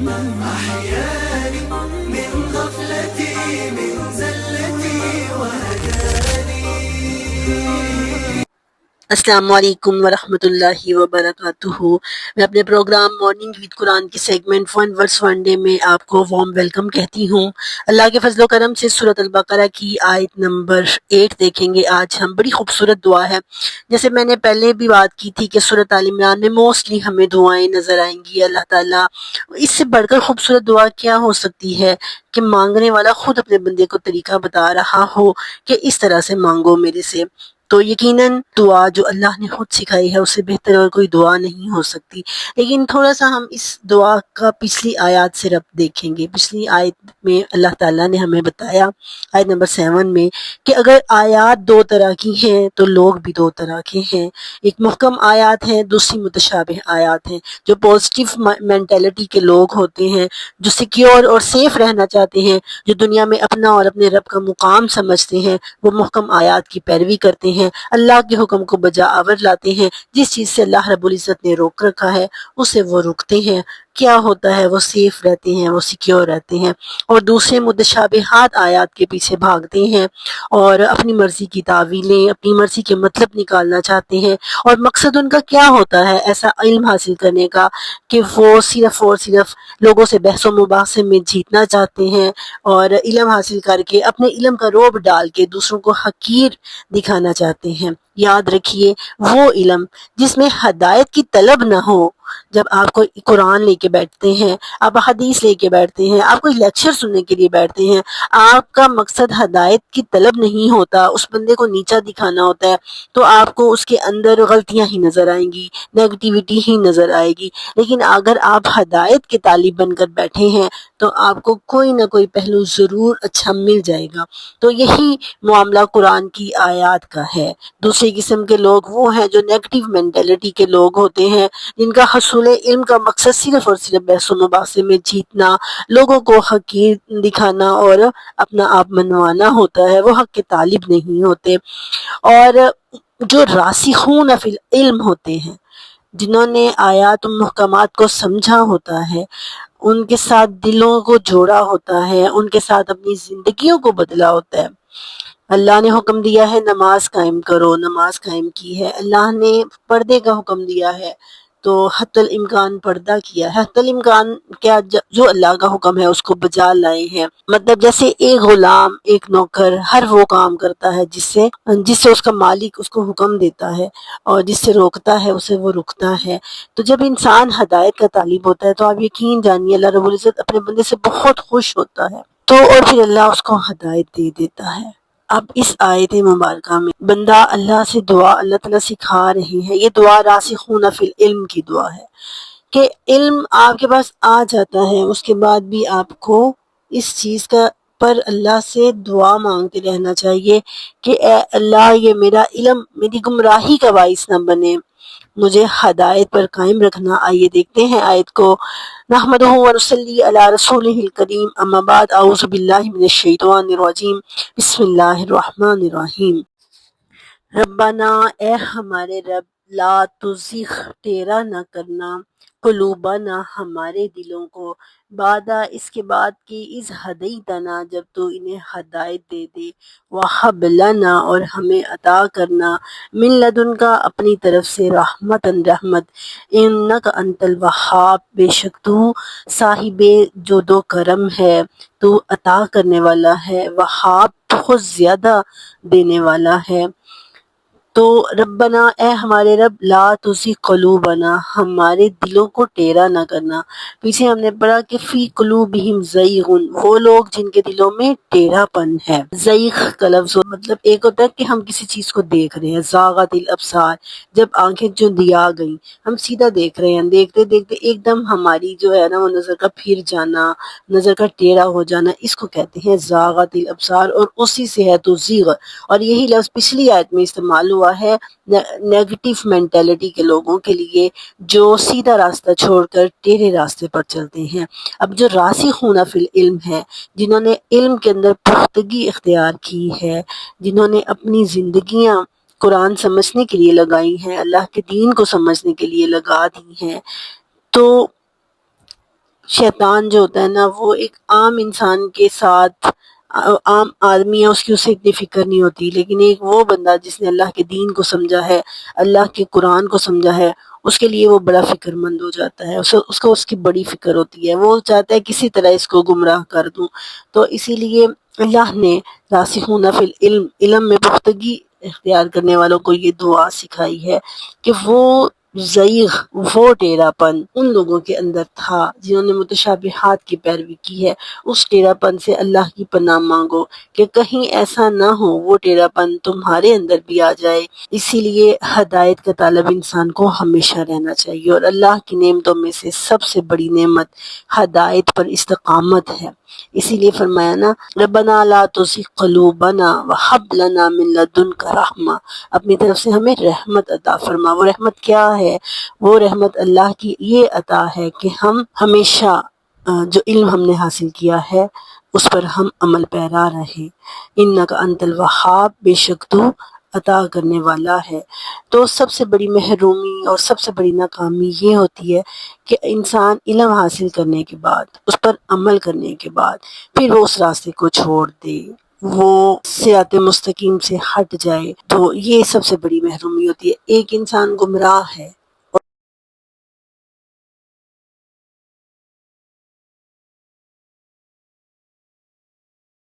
أحياني من غفلتي من زلتي وهداني. السلام علیکم ورحمۃ اللہ وبرکاتہ۔ میں اپنے پروگرام مارننگ وِد قرآن کی سیگمنٹ 1 ورس 1 ڈے میں آپ کو وارم ویلکم کہتی ہوں۔ اللہ کے فضل و کرم سے سورۃ البقرہ کی آیت نمبر 8 دیکھیں گے آج ہم۔ بڑی خوبصورت دعا ہے، جیسے میں نے پہلے بھی بات کی تھی کہ سورۃ آل عمران میں موسٹلی ہمیں دعائیں نظر آئیں گی۔ اللہ تعالیٰ اس سے بڑھ کر خوبصورت دعا کیا ہو سکتی ہے کہ مانگنے والا خود اپنے بندے کو طریقہ بتا رہا ہو کہ اس طرح سے مانگو میرے سے۔ تو یقیناً دعا جو اللہ نے خود سکھائی ہے اس سے بہتر اور کوئی دعا نہیں ہو سکتی۔ لیکن تھوڑا سا ہم اس دعا کا پچھلی آیات سے ربط دیکھیں گے۔ پچھلی آیت میں اللہ تعالیٰ نے ہمیں بتایا آیت نمبر 7 میں کہ اگر آیات دو طرح کی ہیں تو لوگ بھی دو طرح کے ہیں۔ ایک محکم آیات ہیں، دوسری متشابہ آیات ہیں۔ جو پازیٹیو مینٹیلٹی کے لوگ ہوتے ہیں، جو سیکیور اور سیف رہنا چاہتے ہیں، جو دنیا میں اپنا اور اپنے رب کا مقام سمجھتے ہیں، وہ محکم آیات کی پیروی کرتے ہیں، اللہ کے حکم کو بجا آور لاتے ہیں۔ جس چیز سے اللہ رب العزت نے روک رکھا ہے اسے وہ رکتے ہیں۔ کیا ہوتا ہے، وہ سیف رہتے ہیں، وہ سیکیور رہتے ہیں۔ اور دوسرے متشابہات آیات کے پیچھے بھاگتے ہیں اور اپنی مرضی کی تعویلیں، اپنی مرضی کے مطلب نکالنا چاہتے ہیں۔ اور مقصد ان کا کیا ہوتا ہے ایسا علم حاصل کرنے کا کہ وہ صرف اور صرف لوگوں سے بحث و مباحثے میں جیتنا چاہتے ہیں، اور علم حاصل کر کے اپنے علم کا روب ڈال کے دوسروں کو حقیر دکھانا چاہتے ہیں۔ یاد رکھیے، وہ علم جس میں ہدایت کی طلب نہ ہو، جب آپ کوئی قرآن لے کے بیٹھتے ہیں، آپ حدیث لے کے بیٹھتے ہیں، آپ کوئی لیکچر سننے کے لیے بیٹھتے ہیں، آپ کا مقصد ہدایت کی طلب نہیں ہوتا، اس بندے کو نیچا دکھانا ہوتا ہے، تو آپ کو اس کے اندر غلطیاں ہی نظر آئیں گی، نیگیٹیوٹی ہی نظر آئے گی۔ لیکن اگر آپ ہدایت کے طالب بن کر بیٹھے ہیں تو آپ کو کوئی نہ کوئی پہلو ضرور اچھا مل جائے گا۔ تو یہی معاملہ قرآن کی آیات کا ہے۔ دوسری قسم کے لوگ وہ ہیں جو نیگیٹو مینٹیلٹی کے لوگ ہوتے ہیں، جن کا حصول علم کا مقصد صرف اور صرف بحث و مباحثے میں جیتنا، لوگوں کو حقیر دکھانا اور اپنا آپ منوانا ہوتا ہے، وہ حق کے طالب نہیں ہوتے۔ اور جو راسخون فی العلم ہوتے ہیں، جنہوں نے آیات و محکمات کو سمجھا ہوتا ہے، ان کے ساتھ دلوں کو جوڑا ہوتا ہے، ان کے ساتھ اپنی زندگیوں کو بدلا ہوتا ہے۔ اللہ نے حکم دیا ہے نماز قائم کرو، نماز قائم کی ہے۔ اللہ نے پردے کا حکم دیا ہے تو حتی الامکان پردہ کیا ہے۔ حتی الامکان کیا، جو اللہ کا حکم ہے اس کو بجا لائے ہیں۔ مطلب جیسے ایک غلام، ایک نوکر ہر وہ کام کرتا ہے جس سے اس کا مالک اس کو حکم دیتا ہے، اور جس سے روکتا ہے اسے وہ رکتا ہے۔ تو جب انسان ہدایت کا طالب ہوتا ہے تو آپ یقین جانیے اللہ رب العزت اپنے بندے سے بہت خوش ہوتا ہے، تو اور پھر اللہ اس کو ہدایت دے دیتا ہے۔ اب اس آیت مبارکہ میں بندہ اللہ سے دعا اللہ تعالیٰ سکھا رہے ہیں۔ یہ دعا راسخون فی العلم کی دعا ہے کہ علم آپ کے پاس آ جاتا ہے، اس کے بعد بھی آپ کو اس چیز کا پر اللہ سے دعا مانگتے رہنا چاہیے کہ اے اللہ، یہ میرا علم میری گمراہی کا باعث نہ بنے، مجھے ہدایت پر قائم رکھنا۔ آئیے دیکھتے ہیں آیت کو۔ نحمدہ ونصلی علی رسولہ الکریم، اما بعد، اعوذ باللہ من الشیطان الرجیم، بسم اللہ الرحمن الرحیم۔ ربنا، اے ہمارے رب، لا تزغ، ٹیڑھا نہ کرنا، قلوبنا، ہمارے دلوں کو، بعد، اس کے بعد کہ اذ ہدیتنا، جب تو انہیں ہدایت دے دے، وہب لنا، اور ہمیں عطا کرنا، من لدن کا، اپنی طرف سے، رحمتن، رحمت، انک انت الوہاب، بے شک تو صاحب جو دو کرم ہے، تو عطا کرنے والا ہے، وہاب بہت زیادہ دینے والا ہے۔ تو ربنا، اے ہمارے رب، لا تزغ قلوبنا، ہمارے دلوں کو ٹیڑھا نہ کرنا۔ پیچھے ہم نے پڑھا کہ فی قلوبہم زیغ، وہ لوگ جن کے دلوں میں ٹیڑھا پن ہے۔ زیغ کا لفظ مطلب ایک ہوتا ہے کہ ہم کسی چیز کو دیکھ رہے ہیں، زاغت الابصار، جب آنکھیں جو دیا گئیں، ہم سیدھا دیکھ رہے ہیں، دیکھتے دیکھتے ایک دم ہماری جو ہے نا وہ نظر کا پھر جانا، نظر کا ٹیڑھا ہو جانا، اس کو کہتے ہیں زاغت الابصار، اور اسی سے ہے تو زیغ۔ اور یہی لفظ پچھلی آیت میں استعمال ہوا ہے نیگیٹو مینٹیلٹی کے لوگوں کے لیے، جو سیدھا راستہ چھوڑ کر ٹیڑھے راستے پر چلتے ہیں۔ اب جو راسخون فی العلم ہے، جنہوں نے علم کے اندر پختگی اختیار کی ہے، جنہوں نے اپنی زندگیاں قرآن سمجھنے کے لیے لگائی ہیں، اللہ کے دین کو سمجھنے کے لیے لگا دی ہیں، تو شیطان جو ہوتا ہے نا وہ ایک عام انسان کے ساتھ عام آدمی ہے، اس کی اسے اتنی فکر نہیں ہوتی، لیکن ایک وہ بندہ جس نے اللہ کے دین کو سمجھا ہے، اللہ کے قرآن کو سمجھا ہے، اس کے لیے وہ بڑا فکر مند ہو جاتا ہے، اس کو اس کی بڑی فکر ہوتی ہے، وہ چاہتا ہے کسی طرح اس کو گمراہ کر دوں۔ تو اسی لیے اللہ نے راسخون فی العلم، علم میں پختگی اختیار کرنے والوں کو یہ دعا سکھائی ہے کہ وہ زیغ، وہ ٹیڑھا پن ان لوگوں کے اندر تھا جنہوں نے متشابہات کی پیروی کی ہے، اس ٹیڑھا پن سے اللہ کی پناہ مانگو کہ کہیں ایسا نہ ہو وہ ٹیڑھا پن تمہارے اندر بھی آ جائے۔ اسی لیے ہدایت کا طالب انسان کو ہمیشہ رہنا چاہیے، اور اللہ کی نعمتوں میں سے سب سے بڑی نعمت ہدایت پر استقامت ہے۔ اسی لیے فرمایا نا، ربنا لا تزغ قلوبنا وہب لنا من لدنک رحمہ، اپنی طرف سے ہمیں رحمت عطا فرما۔ وہ رحمت کیا ہے؟ وہ رحمت اللہ کی یہ عطا ہے کہ ہم ہمیشہ جو علم ہم نے حاصل کیا ہے اس پر ہم عمل پیرا رہے۔ انک انت الوہاب، بے شک تو عطا کرنے والا ہے۔ تو سب سے بڑی محرومی اور سب سے بڑی ناکامی یہ ہوتی ہے کہ انسان علم حاصل کرنے کے بعد، اس پر عمل کرنے کے بعد پھر وہ اس راستے کو چھوڑ دے، وہ صراط مستقیم سے ہٹ جائے، تو یہ سب سے بڑی محرومی ہوتی ہے۔ ایک انسان گمراہ ہے